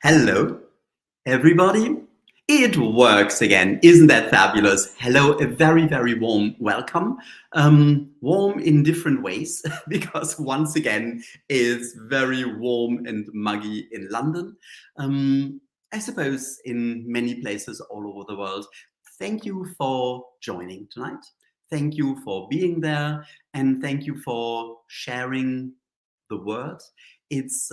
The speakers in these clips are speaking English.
Hello, everybody. It works again. Isn't that fabulous? Hello, a very, very warm welcome. Warm in different ways because once again it's very warm and muggy in London. I suppose in many places all over the world. Thank you for joining tonight. Thank you for being there, and thank you for sharing the word. It's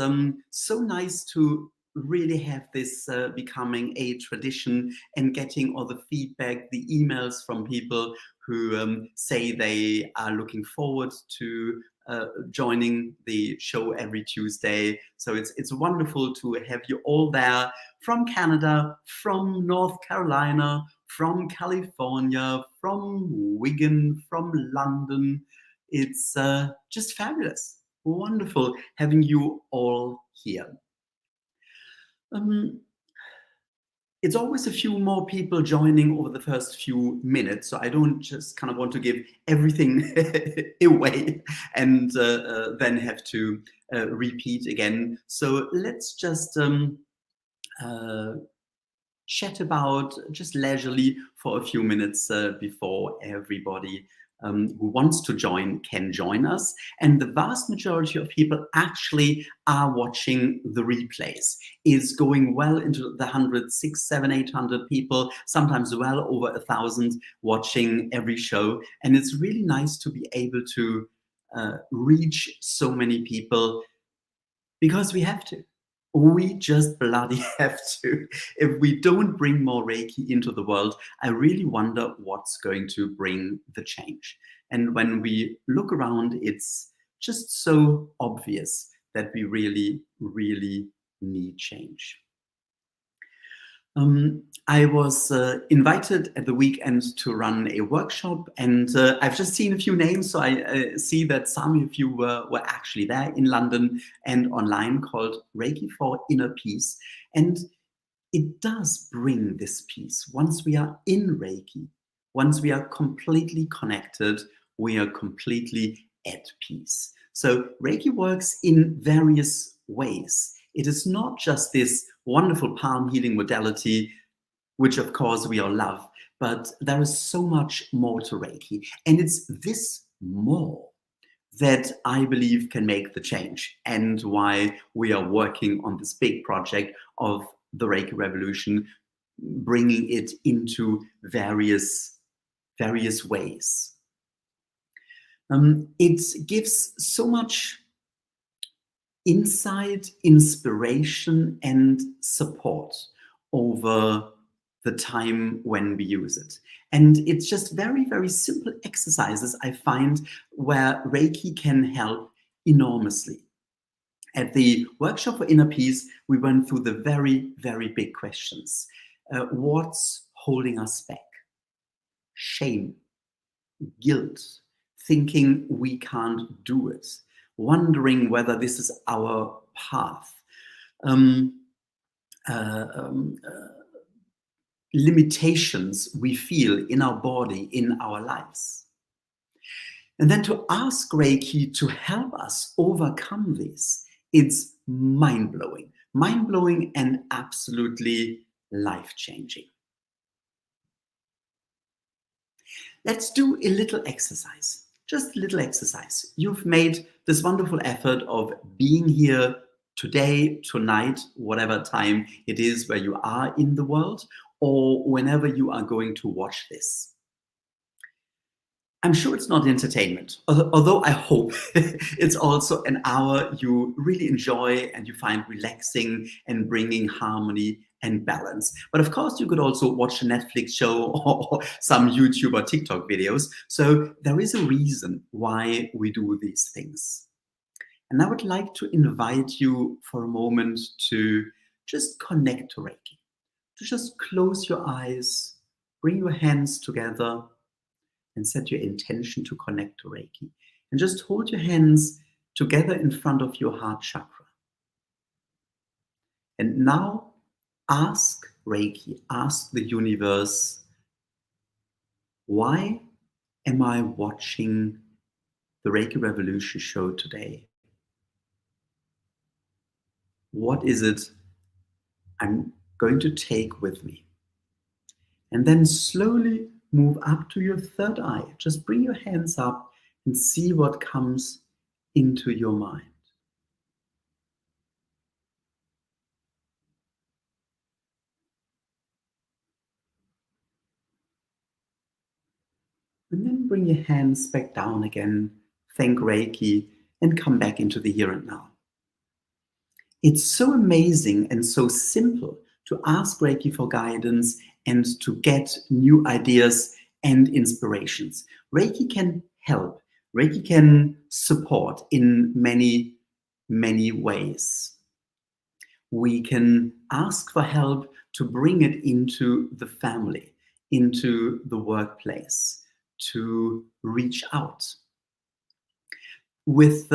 so nice to really have this becoming a tradition and getting all the feedback, the emails from people who say they are looking forward to joining the show every Tuesday. So it's wonderful to have you all there from Canada, from North Carolina, from California, from Wigan, from London. It's just fabulous. Wonderful having you all here. It's always a few more people joining over the first few minutes, so I don't just kind of want to give everything away and then have to repeat again. So let's just chat about just leisurely for a few minutes before everybody who wants to join can join us. And the vast majority of people actually are watching the replays. It's going well into the 100, 600, 700, 800 people, sometimes well over 1,000 watching every show. And it's really nice to be able to reach so many people because we have to. We just bloody have to. If we don't bring more Reiki into the world, I really wonder what's going to bring the change. And when we look around, it's just so obvious that we really, really need change. I was invited at the weekend to run a workshop, and I've just seen a few names, so I see that some of you were actually there in London and online, called Reiki for Inner Peace. And it does bring this peace. Once we are in Reiki, once we are completely connected, we are completely at peace. So Reiki works in various ways. It is not just this wonderful palm healing modality, which of course we all love, but there is so much more to Reiki. And it's this more that I believe can make the change, and why we are working on this big project of the Reiki Revolution, bringing it into various ways. It gives so much insight, inspiration, and support over the time when we use it. And it's just very, very simple exercises, I find, where Reiki can help enormously. At the workshop for Inner Peace, we went through the very, very big questions. What's holding us back? Shame, guilt, thinking we can't do it, wondering whether this is our path, limitations we feel in our body, in our lives. And then to ask Reiki to help us overcome this, it's mind-blowing and absolutely life-changing. Let's do a little exercise, just a little exercise. You've made this wonderful effort of being here today, tonight, whatever time it is where you are in the world, or whenever you are going to watch this. I'm sure it's not entertainment, although I hope it's also an hour you really enjoy and you find relaxing and bringing harmony and balance. But of course, you could also watch a Netflix show or some YouTube or TikTok videos. So there is a reason why we do these things. And I would like to invite you for a moment to just connect to Reiki, to just close your eyes, bring your hands together, and set your intention to connect to Reiki. And just hold your hands together in front of your heart chakra. And now ask Reiki, ask the universe, why am I watching the Reiki Revolution show today? What is it I'm going to take with me. And then slowly move up to your third eye. Just bring your hands up and see what comes into your mind. And then bring your hands back down again. Thank Reiki and come back into the here and now. It's so amazing and so simple to ask Reiki for guidance and to get new ideas and inspirations. Reiki can help. Reiki can support in many, many ways. We can ask for help to bring it into the family, into the workplace, to reach out. With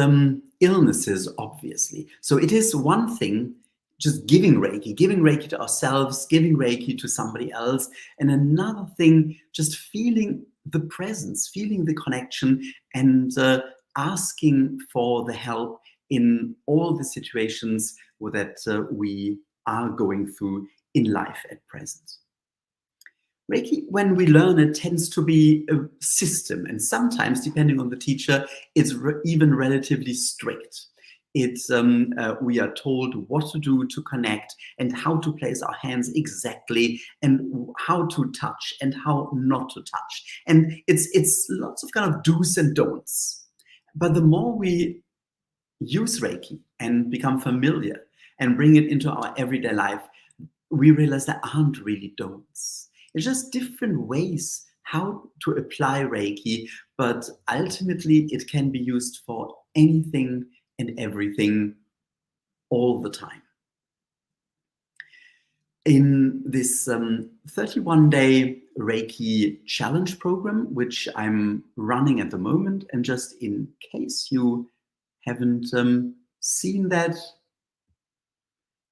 illnesses, obviously. So it is one thing just giving Reiki to ourselves, giving Reiki to somebody else, and another thing just feeling the presence, feeling the connection, and asking for the help in all the situations that we are going through in life at present. Reiki, when we learn it, tends to be a system, and sometimes, depending on the teacher, it's even relatively strict. It's we are told what to do to connect and how to place our hands exactly, and how to touch and how not to touch. And it's lots of kind of do's and don'ts. But the more we use Reiki and become familiar and bring it into our everyday life, we realize there aren't really don'ts. It's just different ways how to apply Reiki, but ultimately it can be used for anything and everything all the time. In this 31-day Reiki challenge program, which I'm running at the moment, and just in case you haven't seen that,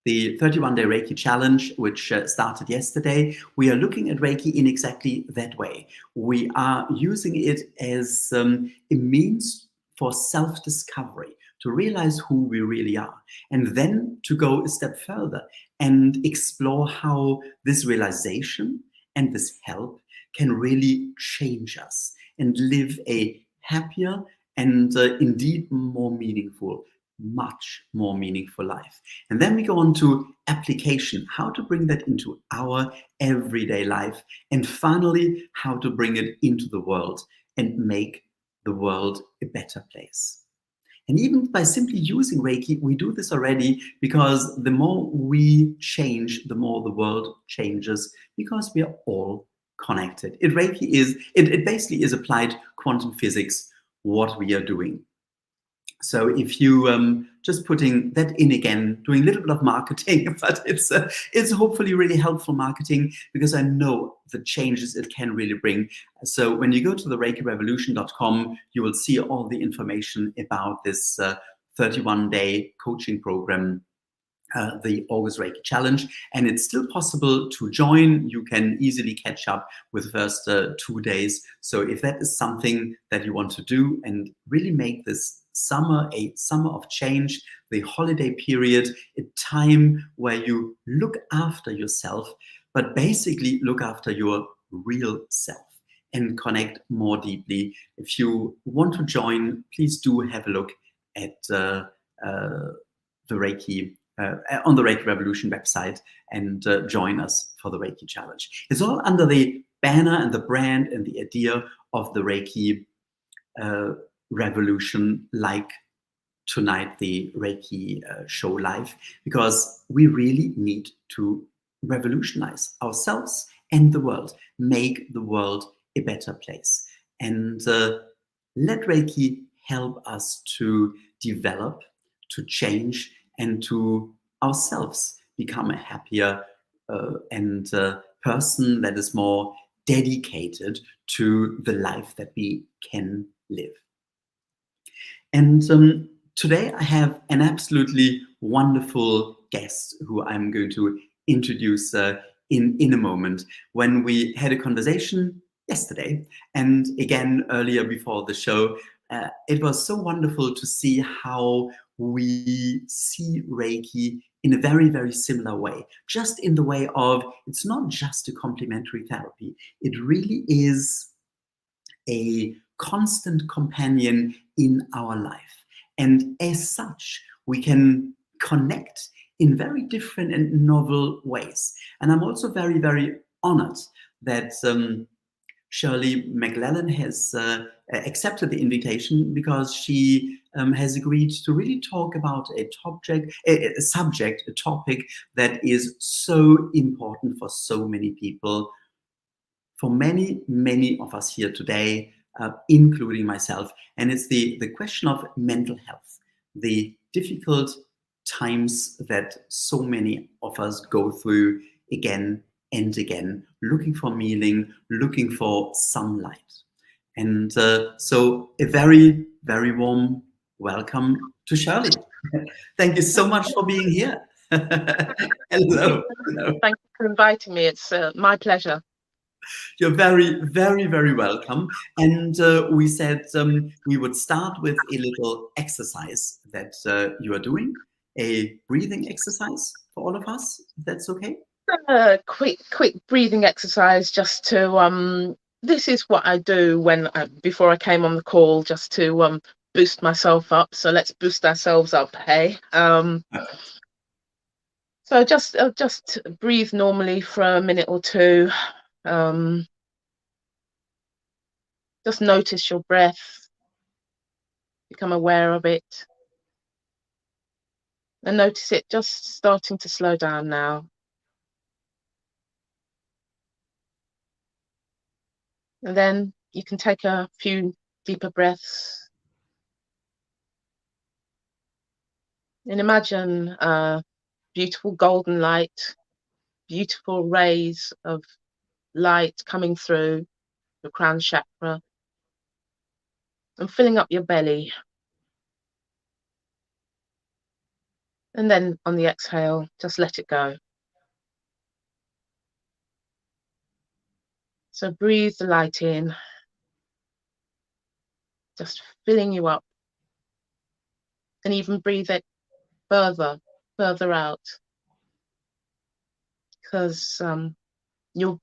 the 31-day Reiki challenge, which started yesterday, we are looking at Reiki in exactly that way. We are using it as a means for self-discovery, to realize who we really are, and then to go a step further and explore how this realization and this help can really change us and live a happier and indeed more meaningful, much more meaningful life. And then we go on to application, how to bring that into our everyday life, and finally, how to bring it into the world and make the world a better place. And even by simply using Reiki, we do this already, because the more we change, the more the world changes, because we are all connected. It basically is applied quantum physics, what we are doing. So if you just putting that in again, doing a little bit of marketing, but it's hopefully really helpful marketing, because I know the changes it can really bring. So when you go to the reikirevolution.com, you will see all the information about this 31-day coaching program, the August Reiki Challenge, and it's still possible to join. You can easily catch up with the first 2 days. So if that is something that you want to do and really make this summer a summer of change, the holiday period, a time where you look after yourself, but basically look after your real self and connect more deeply. If you want to join, please do have a look at the Reiki on the Reiki Revolution website, and join us for the Reiki Challenge. It's all under the banner and the brand and the idea of the Reiki Revolution, like tonight the Reiki show live, because we really need to revolutionize ourselves and the world, make the world a better place, and let Reiki help us to develop, to change, and to ourselves become a happier and person that is more dedicated to the life that we can live. And today I have an absolutely wonderful guest who I'm going to introduce in a moment. When we had a conversation yesterday, and again earlier before the show, it was so wonderful to see how we see Reiki in a very, very similar way, just in the way of it's not just a complementary therapy. It really is a constant companion in our life. And as such, we can connect in very different and novel ways. And I'm also very, very honored that Shirley Mclellan has accepted the invitation, because she has agreed to really talk about a topic that is so important for so many people, for many, many of us here today, including myself. And it's the question of mental health, the difficult times that so many of us go through again and again, looking for meaning, looking for sunlight. And so a very, very warm welcome to Shirley. Thank you so much for being here. Hello. Hello. Thank you for inviting me. It's my pleasure. You're very, very, very welcome. And we said we would start with a little exercise that you are doing, a breathing exercise for all of us, if that's okay. Quick breathing exercise, just to this is what I do before I came on the call, just to boost myself up. So let's boost ourselves up, hey. So just breathe normally for a minute or two. Just notice your breath, become aware of it, and notice it just starting to slow down now. And then you can take a few deeper breaths. And imagine beautiful golden light, beautiful rays of light coming through your crown chakra and filling up your belly. And then on the exhale, just let it go. So breathe the light in, just filling you up. And even breathe it further out. Because you're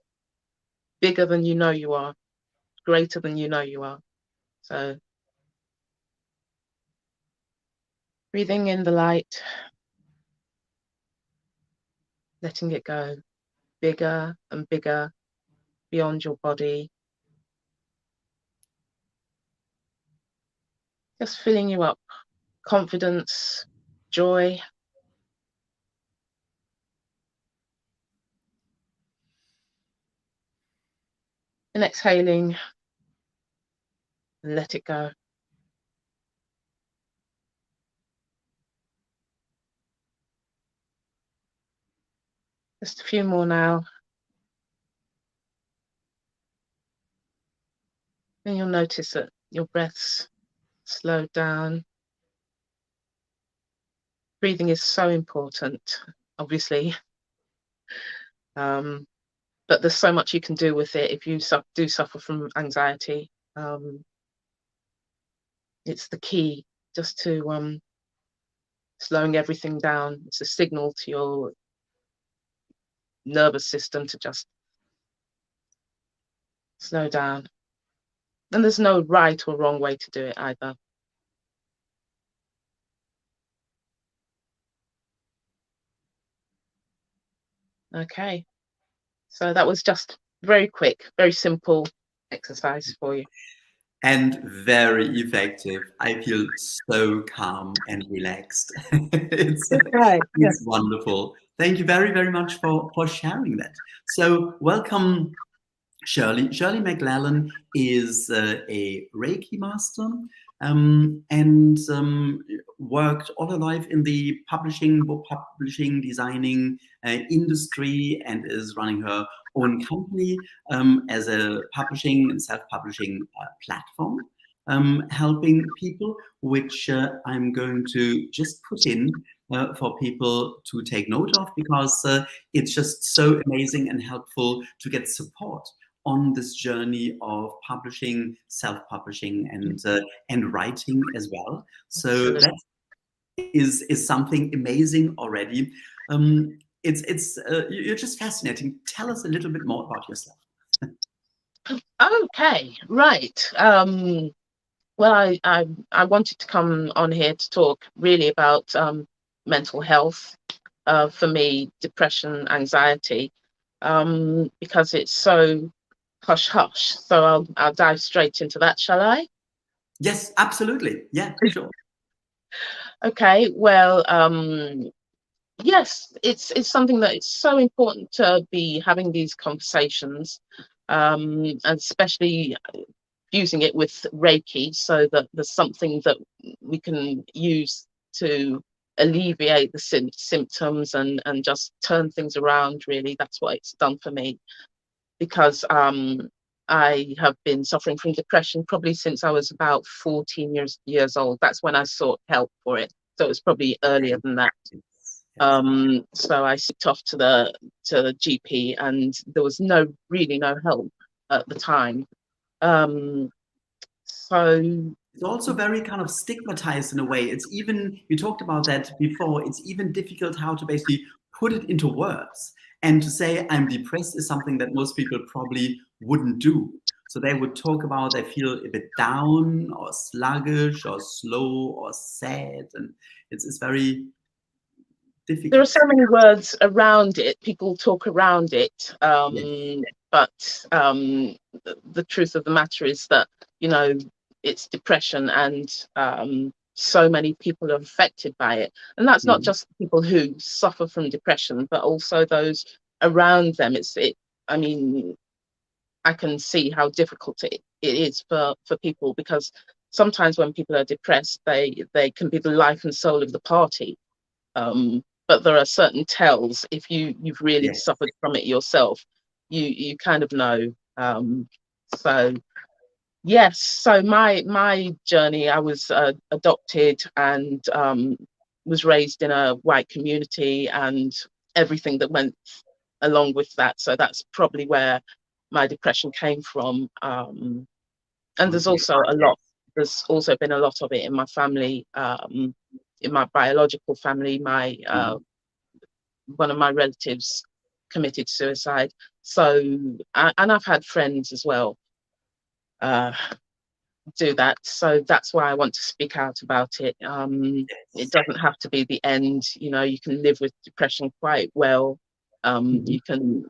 bigger than you know you are, greater than you know you are. So breathing in the light, letting it go bigger and bigger beyond your body. Just filling you up, confidence, joy. And exhaling, and let it go. Just a few more now. And you'll notice that your breath's slowed down. Breathing is so important, obviously. But there's so much you can do with it if you do suffer from anxiety. It's the key, just to slowing everything down. It's a signal to your nervous system to just slow down. And there's no right or wrong way to do it either. Okay, so that was just very quick, very simple exercise for you. And very effective. I feel so calm and relaxed. It's wonderful. Thank you very, very much for sharing that. So welcome, Shirley. Shirley Mclellan is a Reiki Master and worked all her life in the book publishing, designing industry, and is running her own company as a publishing and self-publishing platform, helping people, which I'm going to just put in for people to take note of, because it's just so amazing and helpful to get support on this journey of publishing, self-publishing, and writing as well. So is something amazing already. You're just fascinating. Tell us a little bit more about yourself. Okay, right. Well, I wanted to come on here to talk really about mental health. For me, depression, anxiety, because it's so hush hush. So I'll dive straight into that, shall I? Yes, absolutely. Yeah, sure. Okay. Well, yes, it's something that it's so important to be having these conversations, and especially using it with Reiki, so that there's something that we can use to alleviate the symptoms and just turn things around. Really, that's what it's done for me, because I have been suffering from depression probably since I was about 14 years old. That's when I sought help for it. So it was probably earlier than that. Yes. So I slipped off to the GP, and there was really no help at the time. So It's also very kind of stigmatized in a way. It's even, we talked about that before, it's even difficult how to basically put it into words. And to say I'm depressed is something that most people probably wouldn't do. So they would talk about they feel a bit down or sluggish or slow or sad. And it's very there are difficult. so many words around it. People talk around it, Yes. but the truth of the matter is that, you know, it's depression, and so many people are affected by it. And that's not Mm. just people who suffer from depression, but also those around them. I mean, I can see how difficult it is for people, because sometimes when people are depressed, they can be the life and soul of the party. But there are certain tells. If you've really Yes. suffered from it yourself, you kind of know. So yes, so my journey, I was adopted, and was raised in a white community, and everything that went along with that. So that's probably where my depression came from. And Okay. there's also been a lot of it in my family, in my biological family. My Mm. one of my relatives committed suicide. So, and I've had friends as well uh, do that. So that's why I want to speak out about it. It Yes. doesn't have to be the end. You know, you can live with depression quite well. Mhm. You can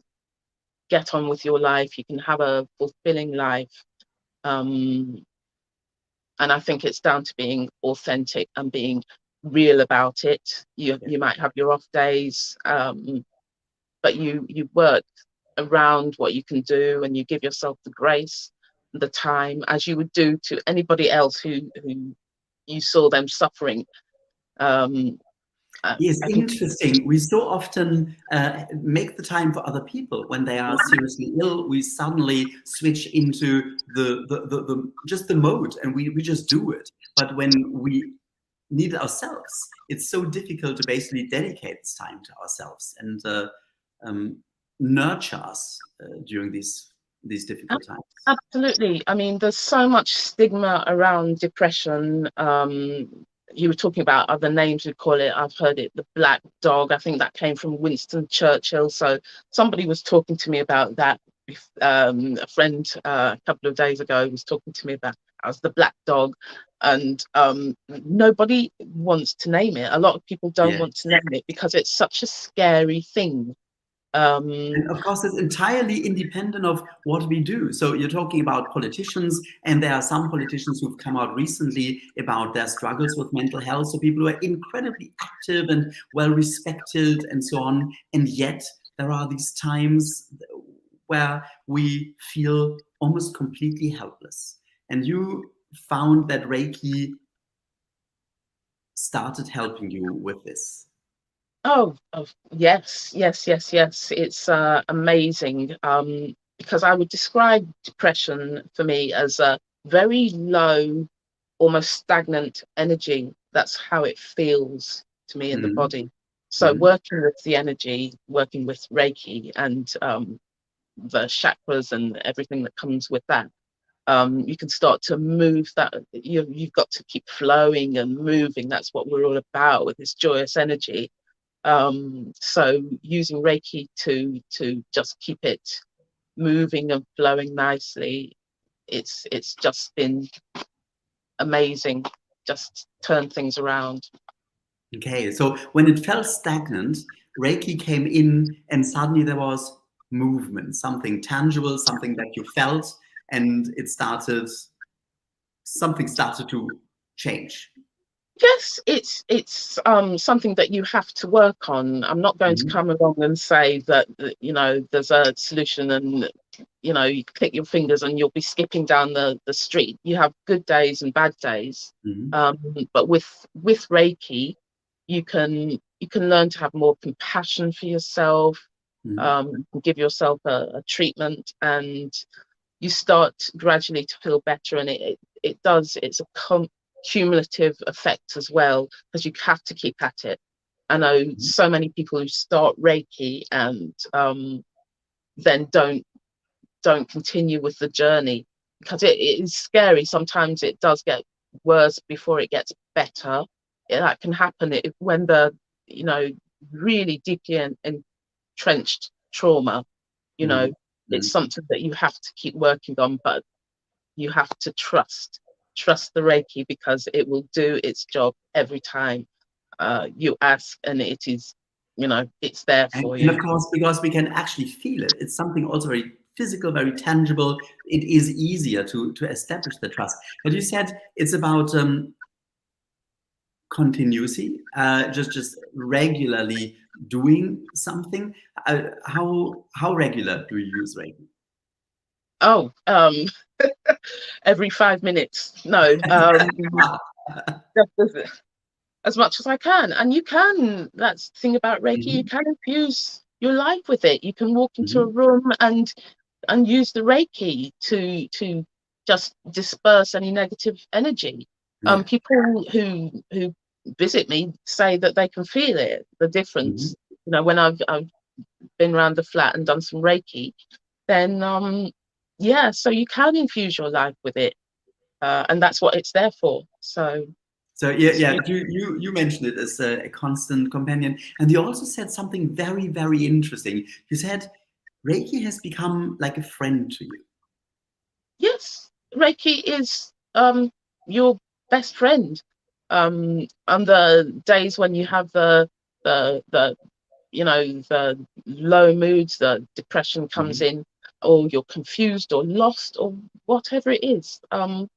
get on with your life. You can have a fulfilling life. Um, and I think it's down to being authentic and being real about it. Yeah. You might have your off days, but you work around what you can do, and you give yourself the grace, the time, as you would do to anybody else who you saw them suffering. um Yes, I think interesting. We so often make the time for other people when they are seriously ill. We suddenly switch into the just the mode, and we just do it. But when we need ourselves, it's so difficult to basically dedicate this time to ourselves and um, nurture us during these difficult times. absolutely. I mean, there's so much stigma around depression. You were talking about other names we call it. I've heard it, the black dog. I think that came from Winston Churchill. So somebody was talking to me about that. A friend a couple of days ago was talking to me about as the black dog, and nobody wants to name it. A lot of people don't Yeah. want to name it because it's such a scary thing. Um, And of course, it's entirely independent of what we do. So you're talking about politicians, and there are some politicians who've come out recently about their struggles with mental health. So people who are incredibly active and well respected and so on. And yet there are these times where we feel almost completely helpless. And you found that Reiki started helping you with this. oh, yes, yes, yes, yes. It's amazing, because I would describe depression for me as a very low, almost stagnant energy. That's how it feels to me in the Mhm. body. So Mhm. working with the energy, working with Reiki, and the chakras and everything that comes with that, You can start to move that. You've got to keep flowing and moving. That's what we're all about with this joyous energy. So using Reiki to just keep it moving and flowing nicely, it's just been amazing. Just turn things around. Okay, so when it felt stagnant, Reiki came in and suddenly there was movement, something tangible, something that you felt, and something started to change. Yes, it's something that you have to work on. I'm not going to Mhm, come along and say that there's a solution and you click your fingers and you'll be skipping down the street. You have good days and bad days. mhm, But with Reiki, you can learn to have more compassion for yourself. mhm, You can give yourself a treatment, and you start gradually to feel better. And it's a cumulative effect as well, because you have to keep at it. I know mhm. so many people who start Reiki and then don't continue with the journey, because it is scary. Sometimes it does get worse before it gets better. That can happen when the you know really deeply entrenched trauma. you know Mhm, it's mhm. something that you have to keep working on, but you have to trust the Reiki, because it will do its job every time you ask, and it's there for And you. of course, because we can actually feel it, it's something also very physical, very tangible. It is easier to establish the trust. But you said it's about continuity, just regularly doing something. How regular do you use Reiki? Oh, every 5 minutes. No, just as much as I can. And you can, that's the thing about Reiki, you Mhm, can infuse your life with it. You can walk into a mhm. room and use the Reiki to just disperse any negative energy. Yeah. People who visit me say that they can feel it, the Mhm. difference. When I've been around the flat and done some Reiki, then yeah, so you can infuse your life with it, and that's what it's there for. So So yeah, it's yeah. You mentioned it as a constant companion, and you also said something very, very interesting. You said Reiki has become like a friend to you. Yes, Reiki is your best friend. On the days when you have the low moods, the depression comes Mhm, in, or you're confused or lost or whatever it is, mhm.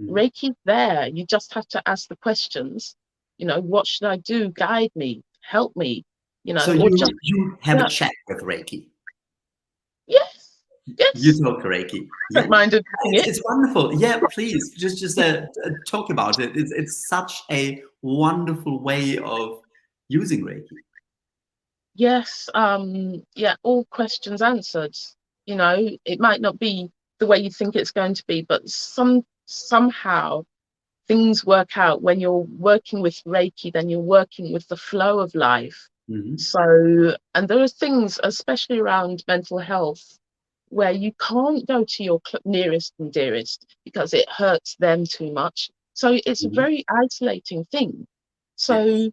Reiki's there. You just have to ask the questions. What should I do? Guide me, help me. So Or just you have a yeah, chat with Reiki. yes, You yes. talk to Reiki. Yeah, Don't mind admitting it. it's wonderful. Yeah, please just talk about it. It's such a wonderful way of using Reiki. Yes, yeah, all questions answered. It might not be the way you think it's going to be, but somehow things work out. When you're working with Reiki, then you're working with the flow of life. Mhm, So, and there are things, especially around mental health, where you can't go to your nearest and dearest because it hurts them too much. So it's a mhm. very isolating thing. Yes. So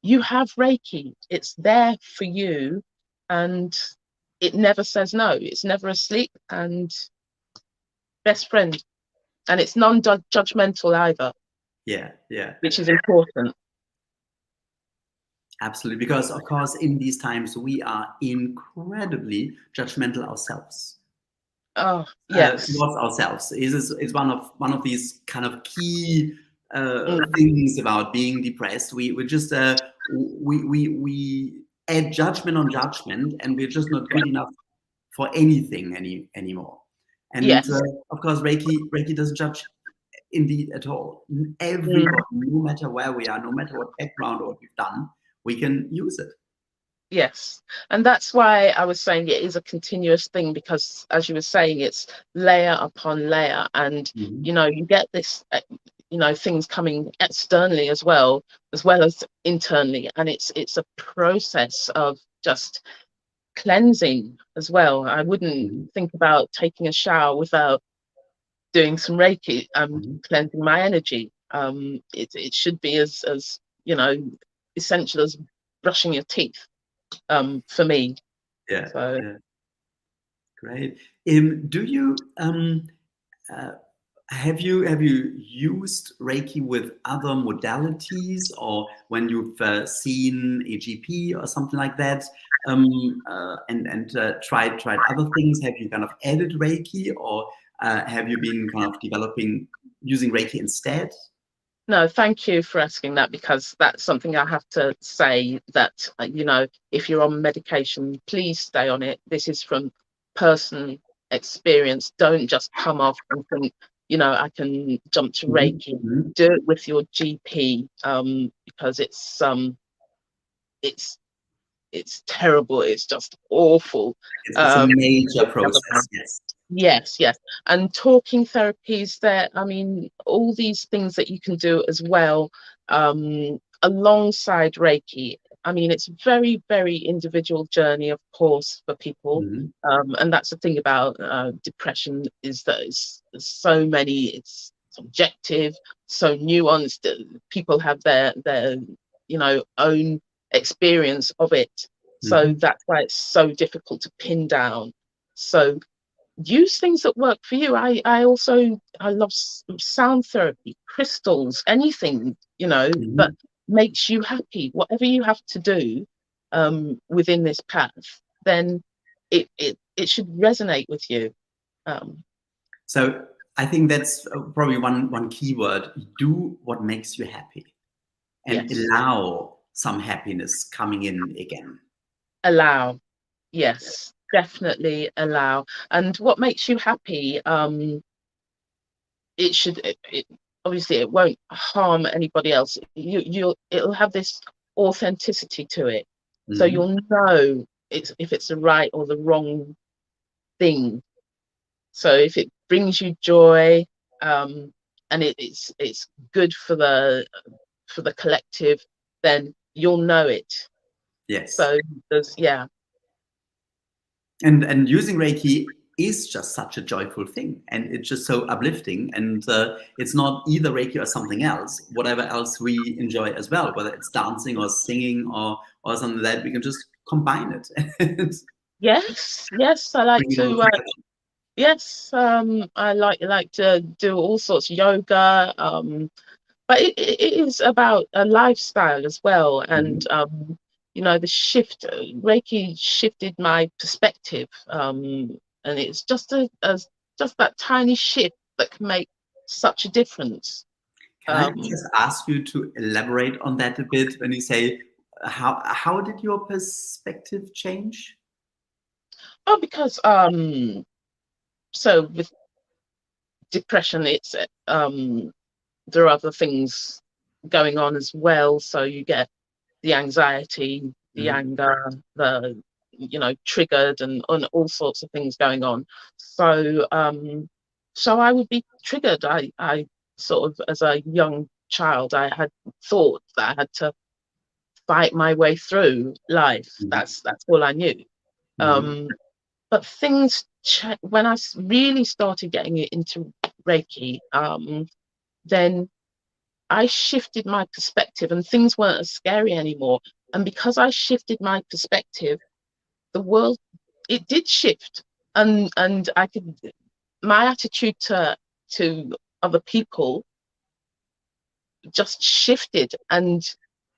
you have Reiki, it's there for you, and it never says no. It's never asleep, and best friend. And it's non-judgmental either, Yeah, yeah. which is important. Absolutely, because of course, in these times, we are incredibly judgmental ourselves, Oh, yes. towards ourselves. Is one of these kind of key Mm, things about being depressed. We just we add judgment on judgment, and we're just not good enough for anything anymore. And yes. of course, Reiki doesn't judge indeed at all. Mm, Everybody, no matter where we are, no matter what background or what we've done, we can use it. yes. And that's why I was saying it is a continuous thing, because as you were saying, it's layer upon layer. And, Mhm, you get this, things coming externally as well as internally. And it's a process of just cleansing as well. I wouldn't mhm. think about taking a shower without doing some Reiki, Mhm. cleansing my energy. It should be as essential as brushing your teeth, for me. Yeah, So yeah, great. Do you uh, have you used Reiki with other modalities, or when you've seen a GP or something like that, and tried other things? Have you kind of added Reiki, or have you been kind of developing using Reiki instead? no, thank you for asking that, because that's something I have to say, that if you're on medication, please stay on it. This is from personal experience. Don't just come off and think, I can jump to Mhm, Reiki. mhm. Do it with your GP, because it's it's terrible. It's just awful. It's a Um, major process. Yes. Yes, yes. And talking therapies there, I mean, all these things that you can do as well, alongside Reiki. I mean, it's a very, very individual journey, of course, for people. Mhm, And that's the thing about depression, is that there's so many, it's subjective, so nuanced. People have their own experience of it. So mhm. that's why it's so difficult to pin down. So use things that work for you. I love sound therapy, crystals, anything that Mhm. makes you happy. Whatever you have to do within this path, then it should resonate with you. Um, So I think that's probably one key word. Do what makes you happy and yes, allow some happiness coming in again. allow. Yes, definitely allow. And what makes you happy? It should. Obviously, it won't harm anybody else. It'll have this authenticity to it, so Mhm. you'll know if it's the right or the wrong thing. So if it brings you joy, and it's good for the collective, then you'll know it. Yes. So there's And using Reiki is just such a joyful thing, and it's just so uplifting. And it's not either Reiki or something else. Whatever else we enjoy as well, whether it's dancing or singing or something like that, we can just combine it and yes. I like bring it all to. together. Yes, I like to do all sorts of yoga. But it is about a lifestyle as well, and Mhm. the shift. Reiki shifted my perspective, and it's just that tiny shift that can make such a difference. Can I Um, just ask you to elaborate on that a bit when you say how did your perspective change? oh, because so with depression, it's there are other things going on as well. So you get the anxiety, the Mhm. anger, the triggered, and all sorts of things going on. So I would be triggered. I sort of, as a young child, I had thought that I had to fight my way through life. Mhm. That's all I knew. Mhm. Um, but things when I really started getting into Reiki, then I shifted my perspective, and things weren't as scary anymore. And because I shifted my perspective, the world, it did shift, and I could, my attitude to other people just shifted, and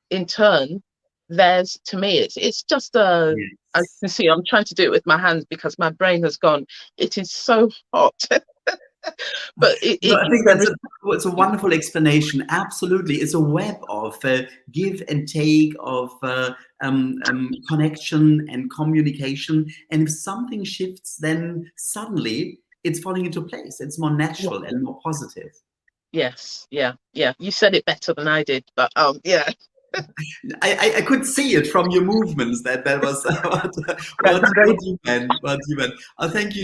in turn, theirs to me. It's just as you Yes. can see, I'm trying to do it with my hands because my brain has gone. It is so hot, but No, I think the it's a wonderful explanation. Absolutely, it's a web of give and take, of connection and communication. And if something shifts, then suddenly it's falling into place. It's more natural and more positive. yes, yeah. You said it better than I did, but yeah. I could see it from your movements that was That's what very you meant. What you meant. Thank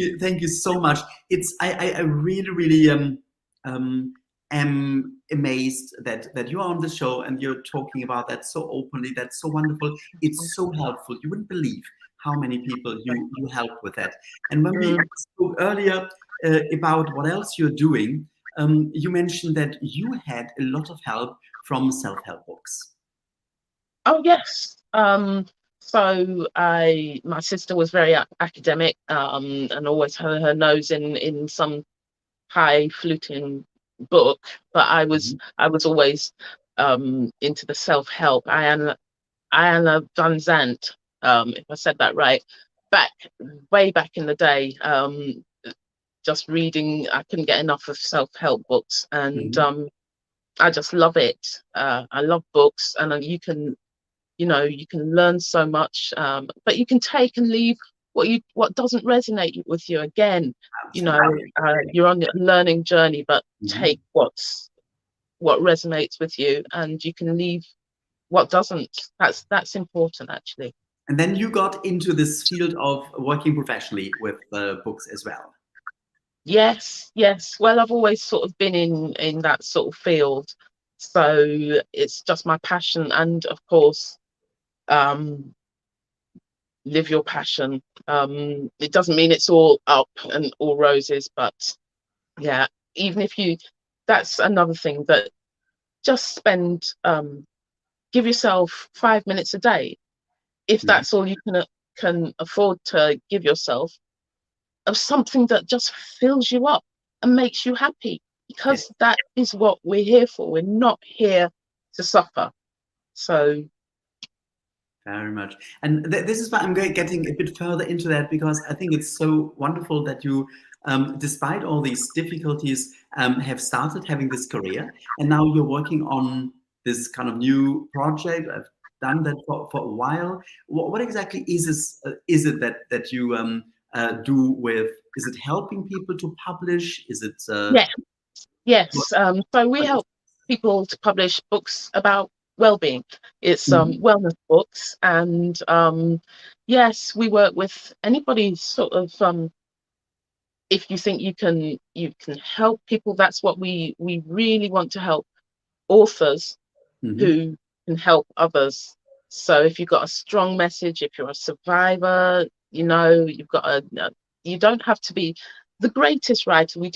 you so much. It's I really um, am amazed that you are on the show and you're talking about that so openly. That's so wonderful. It's so helpful. You wouldn't believe how many people you help with that. And when we mm, spoke earlier, about what else you're doing, you mentioned that you had a lot of help from self-help books. Oh yes. So my sister was very academic, and always had her nose in some highfalutin book, but I was always into the self-help. Anna Van Zandt, if I said that right, way back in the day. Just reading, I couldn't get enough of self-help books, and I just love it. I love books, and you can learn so much, but you can take and leave what doesn't resonate with you. Again, you're on your learning journey, but take what resonates with you, and you can leave what doesn't. That's important, actually. And then you got into this field of working professionally with books as well. Yes. Well, I've always sort of been in that sort of field, so it's just my passion, and of course, live your passion. It doesn't mean it's all up and all roses, but yeah, even if that's another thing, that just give yourself 5 minutes a day, if that's all you can afford to give yourself, of something that just fills you up and makes you happy, because that is what we're here for. We're not here to suffer. So very much. And this is why I'm getting a bit further into that, because I think it's so wonderful that you, despite all these difficulties, have started having this career, and now you're working on this kind of new project. I've done that for a while. What exactly is this? Is it that you do with? Is it helping people to publish? Is it? Yes. So we help people to publish books about well-being. It's wellness books, and yes, we work with anybody sort of. If you think you can help people, that's what we really want to help. Authors who can help others. So if you've got a strong message, if you're a survivor, you've got you don't have to be the greatest writer. We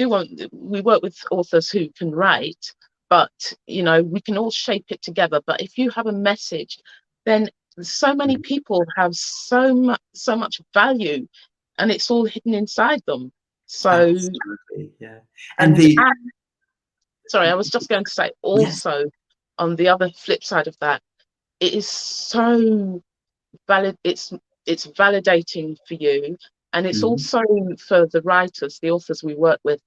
work with authors who can write, but we can all shape it together. But if you have a message, then so many people have so much value, and it's all hidden inside them. So absolutely, yeah. And sorry, I was just going to say also, on the other flip side of that, it is so valid. It's validating for you, and it's also for the writers, the authors we work with.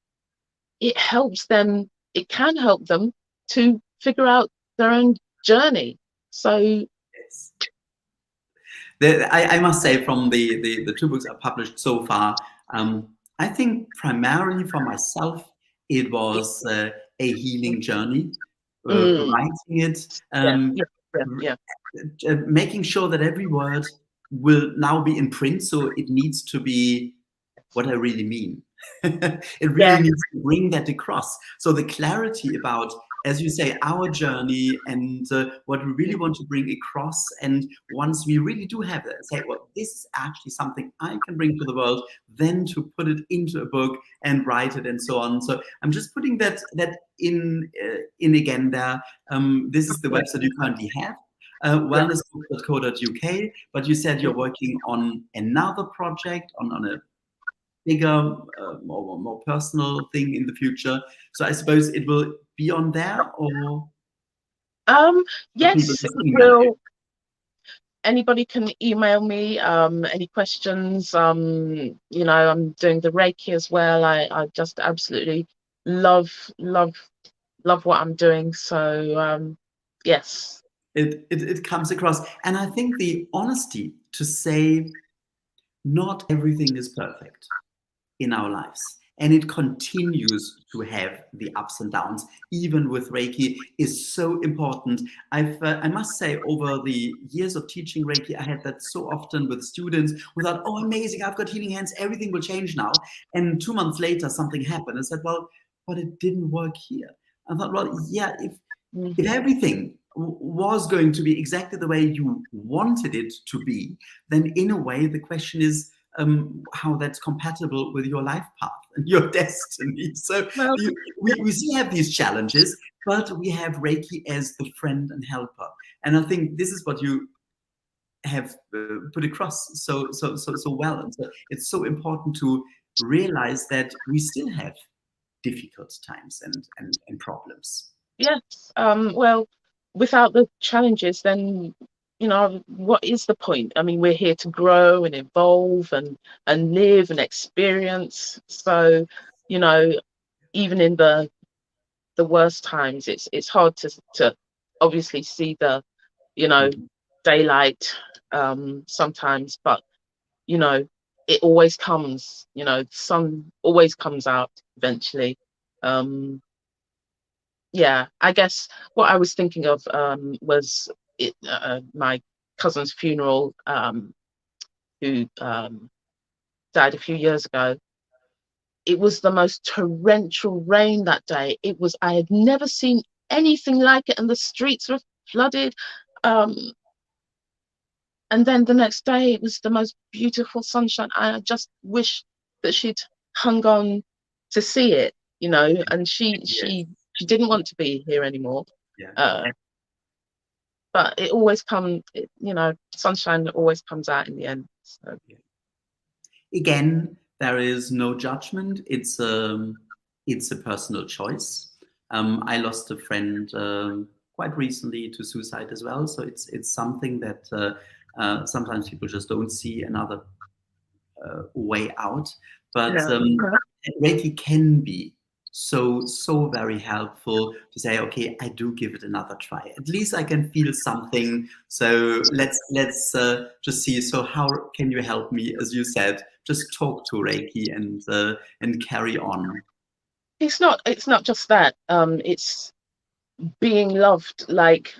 It helps them. It can help them to figure out their own journey. So I must say, from the two books I've published so far, I think primarily for myself, it was a healing journey. Writing it, making sure that every word will now be in print, so it needs to be what I really mean. It really needs to bring that across. So the clarity about, as you say, our journey and what we really want to bring across. And once we really do have that, say, well, this is actually something I can bring to the world, then to put it into a book and write it and so on. So I'm just putting that in again there. This is the website you currently have. wellnessbook.co.uk, but you said you're working on another project, on a bigger, more personal thing in the future. So I suppose it will be on there, or yes, it will. Anybody can email me any questions. I'm doing the Reiki as well. I just absolutely love what I'm doing. So yes, it comes across. And I think the honesty to say not everything is perfect in our lives, and it continues to have the ups and downs, even with Reiki, is so important. I must say, over the years of teaching Reiki, I had that so often with students who thought, oh, amazing, I've got healing hands, everything will change now. And 2 months later, something happened. I said, well, but it didn't work here. I thought, well, yeah, if everything was going to be exactly the way you wanted it to be, then in a way, the question is, how that's compatible with your life path and your destiny. So Well, we still have these challenges, but we have Reiki as the friend and helper. And I think this is what you have put across so well. And so it's so important to realize that we still have difficult times and problems. yes. Well, without the challenges, then what is the point? I mean, we're here to grow and evolve and live and experience. So, even in the worst times, it's hard to obviously see the Mhm. daylight sometimes, but it always comes. The sun always comes out eventually. Yeah, I guess what I was thinking of was my cousin's funeral, who died a few years ago. It was the most torrential rain that day. I had never seen anything like it, and the streets were flooded. Um, and then the next day, it was the most beautiful sunshine. I just wish that she'd hung on to see it, and she Yes. she she didn't want to be here anymore. Yeah. Uh, but it always comes, sunshine always comes out in the end. So. Again, there is no judgment. It's a personal choice. I lost a friend quite recently to suicide as well. So it's something that sometimes people just don't see another way out. But Yeah. Reiki can be so very helpful to say, okay, I do give it another try. At least I can feel something. So let's just see. So how can you help me? As you said, just talk to Reiki and carry on. It's not just that. It's being loved like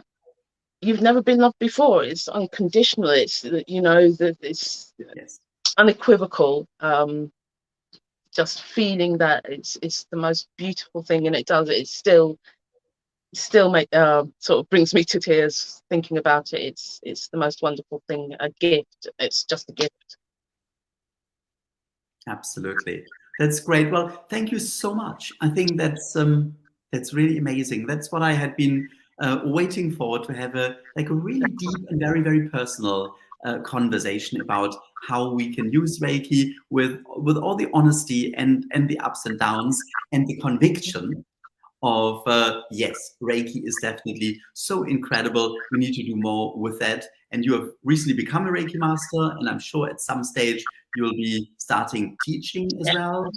you've never been loved before. It's unconditional. It's it's Yes. unequivocal. Just feeling that it's the most beautiful thing, and it still make sort of brings me to tears thinking about it. It's the most wonderful thing, a gift. It's just a gift. Absolutely. That's great. Well, thank you so much. I think that's really amazing. That's what I had been waiting for, to have a really deep and very very personal conversation about how we can use Reiki with all the honesty and the ups and downs and the conviction of yes, Reiki is definitely so incredible. We need to do more with that. And you have recently become a Reiki master, and I'm sure at some stage you'll be starting teaching as well.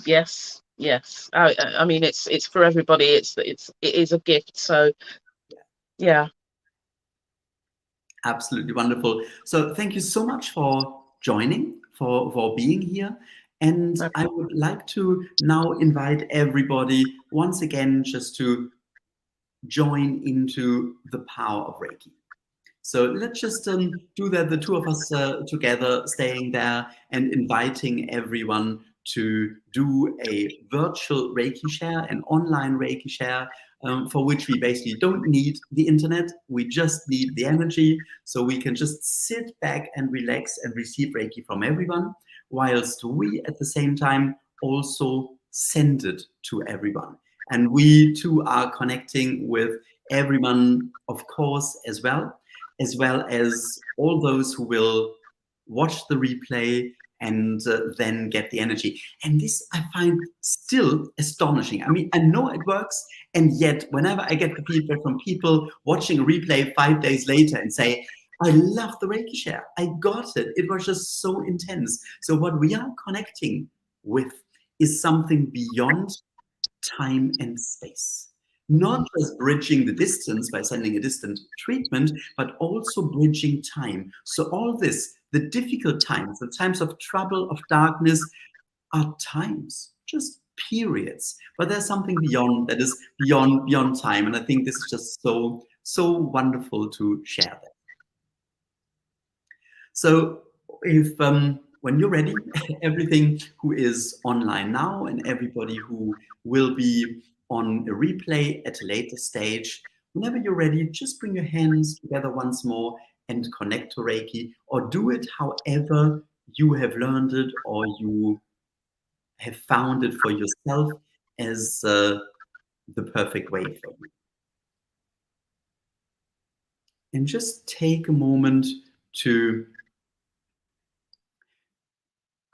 Yes. I mean, it's for everybody. It is a gift. So yeah. Absolutely wonderful. So thank you so much for joining, for being here. And I would like to now invite everybody once again just to join into the power of Reiki. So let's just do that, the two of us together, staying there and inviting everyone to do a virtual Reiki share, an online Reiki share, for which we basically don't need the internet. We just need the energy. So we can just sit back and relax and receive Reiki from everyone, whilst we at the same time also send it to everyone. And we too are connecting with everyone, of course, as well as all those who will watch the replay and then get the energy. And this I find still astonishing. I mean, I know it works, and yet whenever I get the feedback from people watching a replay 5 days later and say, I love the Reiki share, I got it, it was just so intense. So what we are connecting with is something beyond time and space. Not just bridging the distance by sending a distant treatment, but also bridging time. So all this, the difficult times, the times of trouble, of darkness, are times, just periods. But there's something beyond that is beyond time. And I think this is just so wonderful to share that. So if when you're ready, everything who is online now and everybody who will be on a replay at a later stage, whenever you're ready, just bring your hands together once more and connect to Reiki, or do it however you have learned it or you have found it for yourself as the perfect way for you. And just take a moment to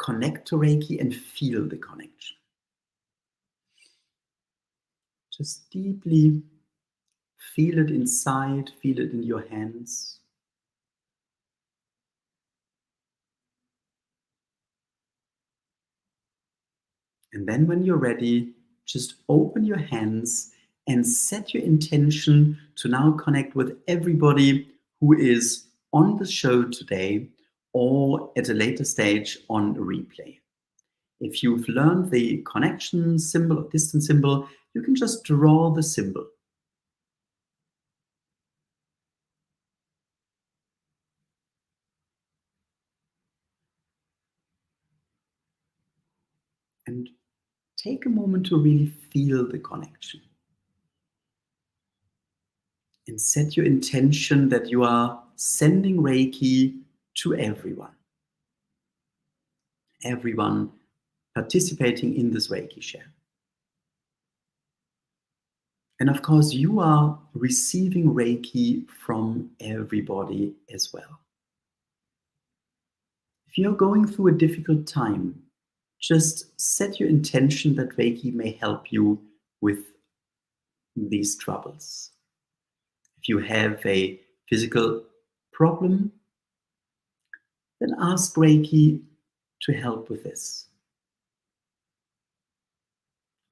connect to Reiki and feel the connection. Just deeply feel it inside, feel it in your hands. And then when you're ready, just open your hands and set your intention to now connect with everybody who is on the show today or at a later stage on a replay. If you've learned the connection symbol or distance symbol, you can just draw the symbol. And take a moment to really feel the connection. And set your intention that you are sending Reiki to everyone. Everyone participating in this Reiki share. And of course, you are receiving Reiki from everybody as well. If you're going through a difficult time, just set your intention that Reiki may help you with these troubles. If you have a physical problem, then ask Reiki to help with this.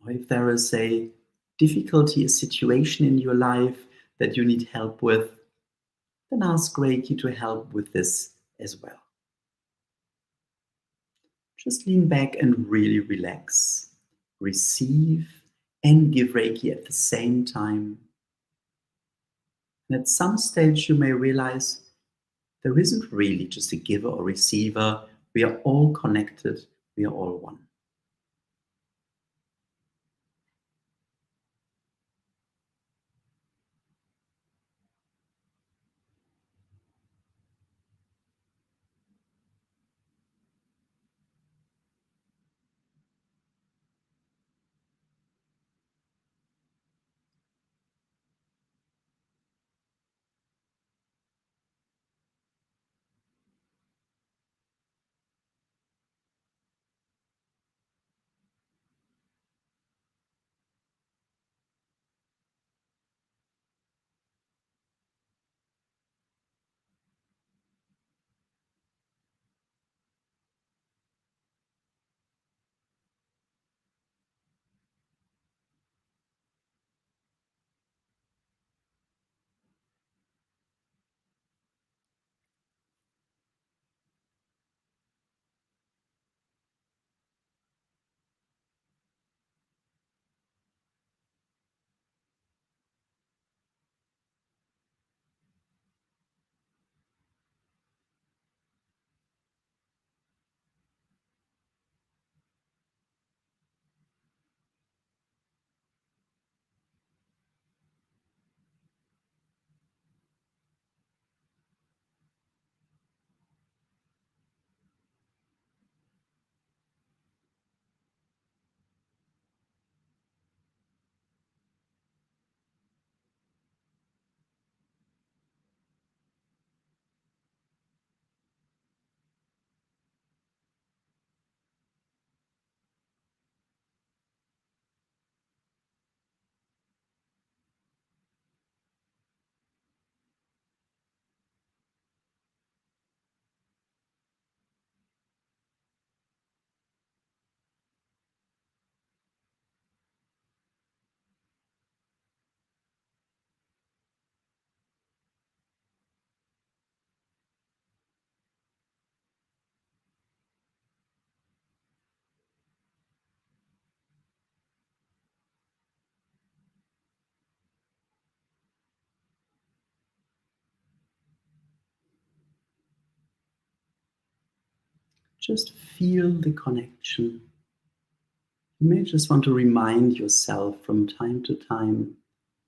Or if there is a difficulty, a situation in your life that you need help with, then ask Reiki to help with this as well. Just lean back and really relax. Receive and give Reiki at the same time. And at some stage you may realize there isn't really just a giver or receiver. We are all connected. We are all one. Just feel the connection. You may just want to remind yourself from time to time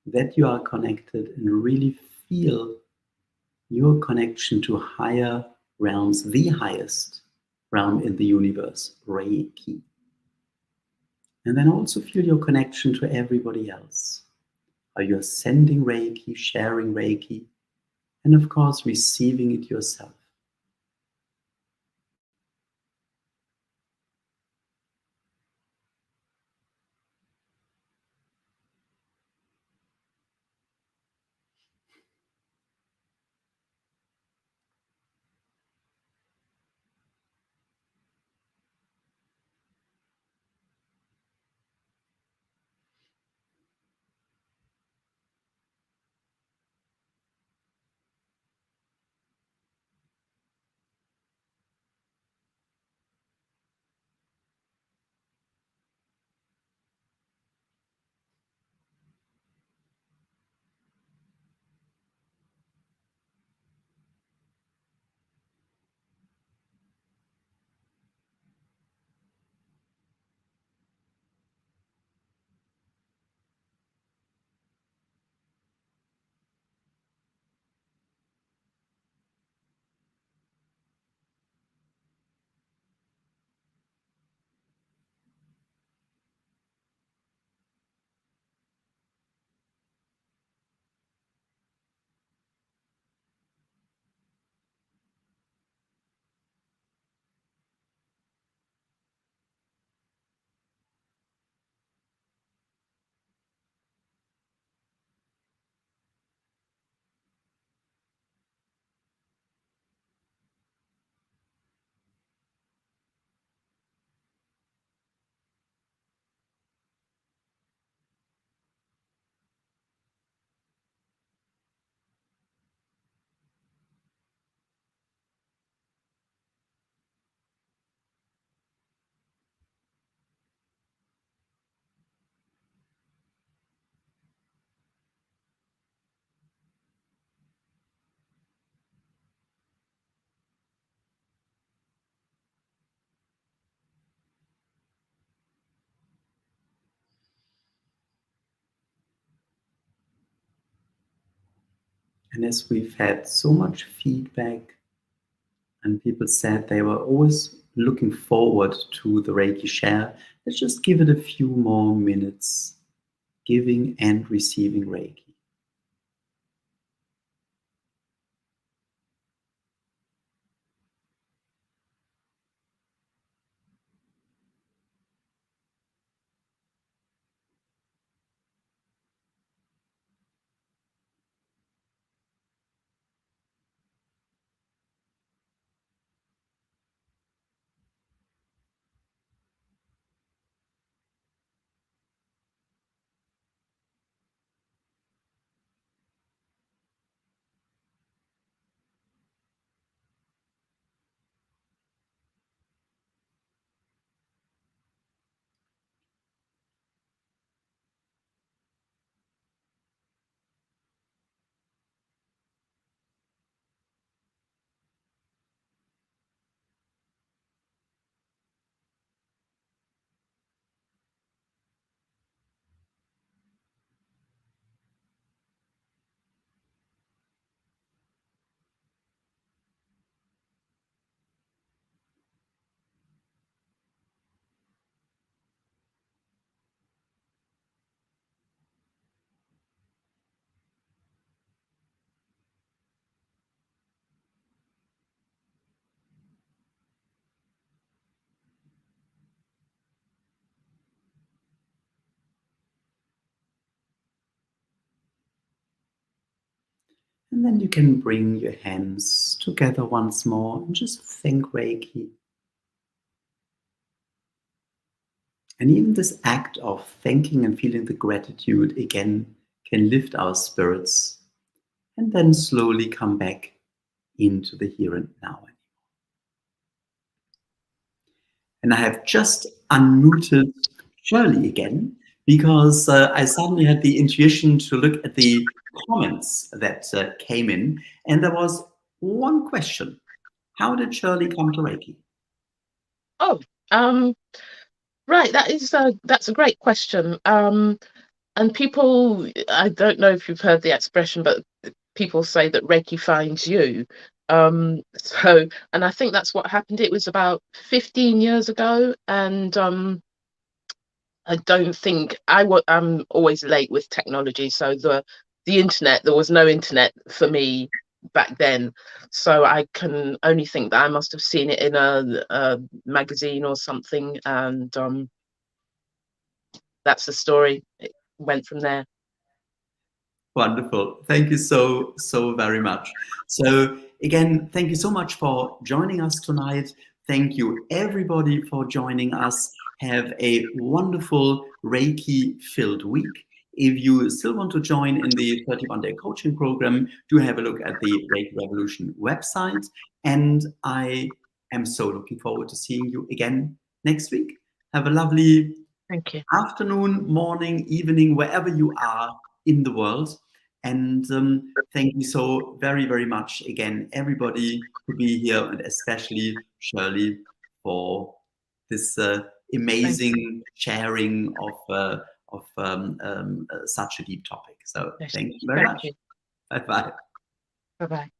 that you are connected and really feel your connection to higher realms, the highest, realm in the universe, Reiki. And then also feel your connection to everybody else. How you're sending Reiki, sharing Reiki, and of course, receiving it yourself. And as we've had so much feedback, and people said they were always looking forward to the Reiki share, let's just give it a few more minutes, giving and receiving Reiki. And then you can bring your hands together once more and just thank Reiki. And even this act of thanking and feeling the gratitude again can lift our spirits and then slowly come back into the here and now. And I have just unmuted Shirley again because I suddenly had the intuition to look at the comments that came in, and there was one question. How did Shirley come to Reiki? Oh, right. That's a great question. And people, I don't know if you've heard the expression, but people say that Reiki finds you. So, and I think that's what happened. It was about 15 years ago, and I don't think I'm always late with technology. So the internet, there was no internet for me back then. So I can only think that I must have seen it in a magazine or something, and that's the story. It went from there. Wonderful. Thank you so very much. So again, thank you so much for joining us tonight. Thank you everybody for joining us. Have a wonderful Reiki-filled week. If you still want to join in the 31-day coaching program, do have a look at the Reiki Revolution website. And I am so looking forward to seeing you again next week. Have a lovely Thank you. afternoon, morning, evening, wherever you are in the world. And thank you so very, very much again, everybody, to be here, and especially Shirley for this amazing sharing of such a deep topic. So Yes. thank you very much. You. Bye-bye. Bye-bye.